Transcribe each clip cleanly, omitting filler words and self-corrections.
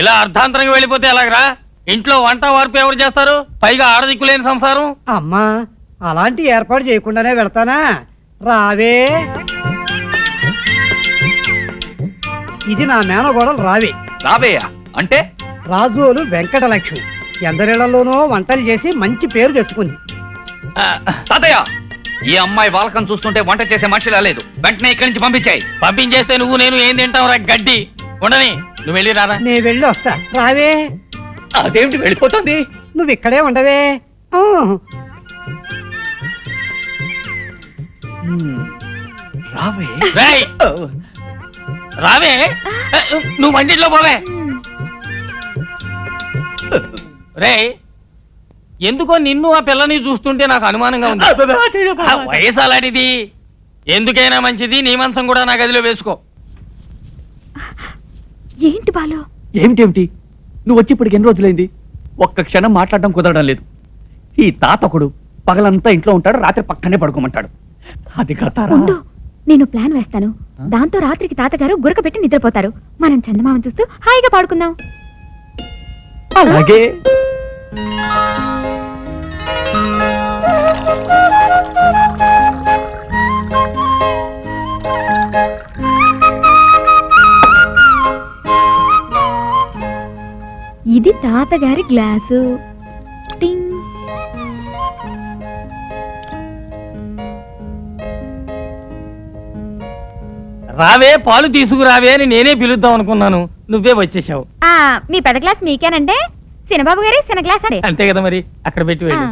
ఇలా అర్ధాంతరంగా వెళ్ళిపోతే ఎలాగరా? ఇంట్లో వంట వార్పు ఎవరు చేస్తారు? పైగా ఆడదిక్కులేని సంసారం. అమ్మా అలాంటి ఏర్పాటు చేయకుండానే వెళ్తానా? రావే. ఇది నా మేనగోడలు రావే. రావేయా అంటే? రాజోలు వెంకటలక్ష్మి ఎందరిళ్లలోనో వంటలు చేసి మంచి పేరు తెచ్చుకుంది. తాతయ్య, ఈ అమ్మాయి వాళ్ళకం చూస్తుంటే వంట చేసే మనిషిలా లేదు. వెంటనే ఇక్కడి నుంచి పంపించాయి. పంపించేస్తే నువ్వు నేను ఏం తింటావురా గడ్డి? ఉండని, నువ్వు వెళ్ళి రారా. నే వెళ్ళి వస్తా. రావే. అదేమిటి వెళ్ళిపోతుంది? నువ్వు ఇక్కడే ఉండవే. రావే. రేయ్, రావే. నువ్వు వంటింట్లో పోవే. రేయ్, ఎందుకో నిన్ను ఆ పిల్లని చూస్తుంటే నాకు అనుమానంగా ఉంది. ఆ వయసు అలాంటిది. ఎందుకైనా మంచిది నీ మంచం కూడా నా గదిలో వేసుకో. ఏంటి బాలు? ఏమిటేమిటి? నువ్వు వచ్చి ఇప్పటికి ఎన్ని రోజులైంది? ఒక్క క్షణం మాట్లాడడం కుదరడం లేదు. ఈ తాతకుడు పగలంతా ఇంట్లో ఉంటాడు, రాత్రి పక్కనే పడుకోమంటాడు. అది కథారా? నేను ప్లాన్ వేస్తాను. దాంతో రాత్రికి తాతగారు గురక పెట్టి నిద్రపోతారు. మనం చందమామని చూస్తూ హాయిగా పాడుకుందాం. అలాగే. ఇది తాతగారి గ్లాసు. టింగ్. రావే, పాలు తీసుకురావే అని నేనే పిలుద్దాం అనుకున్నాను, నువ్వే వచ్చేసావు. మీ పెద్ద గ్లాస్ మీకేనంటే సినబాబు గారి చిన్న గ్లాస్ అండి. అంతే కదా మరి, అక్కడ పెట్టి వెళ్ళి.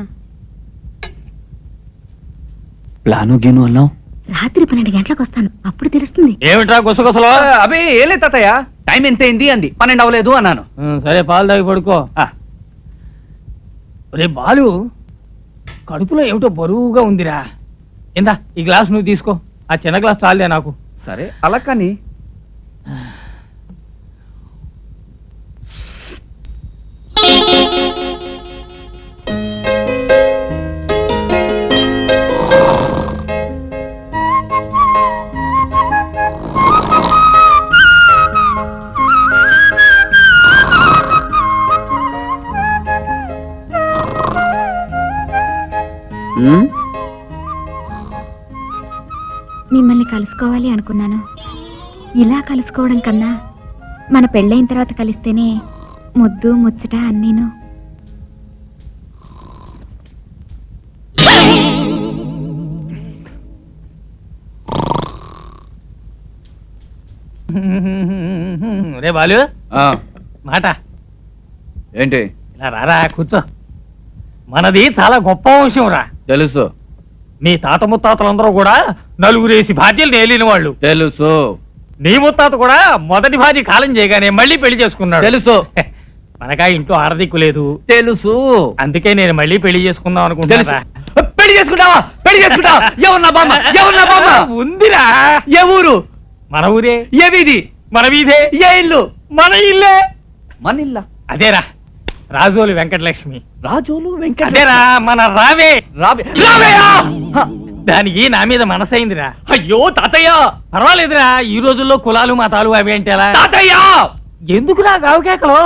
ప్లాను గీను అన్నావు? రాత్రి 12 గంటలకు వస్తాను, అప్పుడు తెలుస్తుంది. ఏమిట్రా గుసగుసలో? అవి ఏలే తాతయ్య, టైం ఎంత అయింది అంది. 12 అవ్వలేదు అన్నాను. సరే, పాలు తాగి పడుకో. రే బాలు, కడుపులో ఏమిటో బరువుగా ఉందిరా. ఇందా ఈ గ్లాస్ నువ్వు తీసుకో. ఆ చిన్న గ్లాస్ చాలే నాకు. సరే అలా కానీ. మిమ్మల్ని కలుసుకోవాలి అనుకున్నాను. ఇలా కలుసుకోవడం కన్నా మన పెళ్ళైన తర్వాత కలిస్తేనే ముద్దు ముచ్చట అన్నీను. రే బాలు, మాట ఏంటి? ఇలా రారా, కూర్చో. మనది చాలా గొప్ప వంశం రా. తెలుసు. నీ తాత ముత్తాతలందరూ కూడా నలుగురేసి భార్యలు నేలిన వాళ్ళు. తెలుసు. నీ ముత్తాత కూడా మొదటి భార్య కాలం చేయగానే మళ్ళీ పెళ్లి చేసుకున్నాడు. తెలుసు. మనకా ఇంట్లో ఆడదిక్కు లేదు. తెలుసు. అందుకే నేను మళ్ళీ పెళ్లి చేసుకుందాం అనుకుంటున్నా. పెళ్లి చేసుకుంటావా? పెళ్లి చేసుకుంటావా? ఎవరు నా బామ్మ? ఎవరు నా బామ్మ? ఉందిరా. ఏ ఊరు? మన ఊరే. ఏ వీధి? మన వీధే. ఏ ఇల్లు? మన ఇల్లే. మన ఇల్ల? అదేరా, రాజోలు వెంకటలక్ష్మి. రాజోలు వెంకట? అదేరా, మన రావే. రావేయా? దానికి నా మీద మనసైందిరా. అయ్యో తాతయ్య, పర్వాలేదురా. ఈ రోజుల్లో కులాలు మతాలు అవి అంటే ఎలా? తాతయ్య ఎందుకురా గావుకేకలో?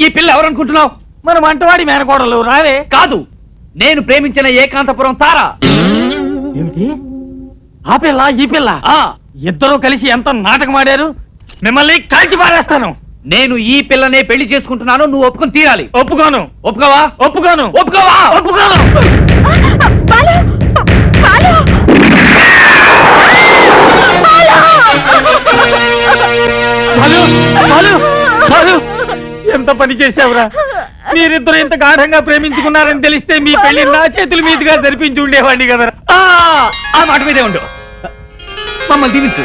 ఈ పిల్ల ఎవరనుకుంటున్నావు? మన మంటవాడి మేనకోడలు రావే. కాదు, నేను ప్రేమించిన ఏకాంతపురం తార. ఏమిటి? ఆ పిల్ల ఈ పిల్ల ఇద్దరూ కలిసి ఎంత నాటకం ఆడారు. మిమ్మల్ని కాల్చి పారేస్తాను. నేను ఈ పిల్లనే పెళ్లి చేసుకుంటున్నాను, నువ్వు ఒప్పుకొని తీరాలి. ఒప్పుకోను. ఒప్పుకోవా? ఒప్పుకోను. ఒప్పుకోవా? ఒప్పుకోను. ఎంత పని చేసావురా? మీరిద్దరు ఇంత గాఢంగా ప్రేమించుకున్నారని తెలిస్తే మీ పెళ్లి నా చేతుల మీదుగా జరిపించి ఉండేవాడిని కదరా. ఆ మాట మీదే ఉండు. మమ్మల్ని దీవించు.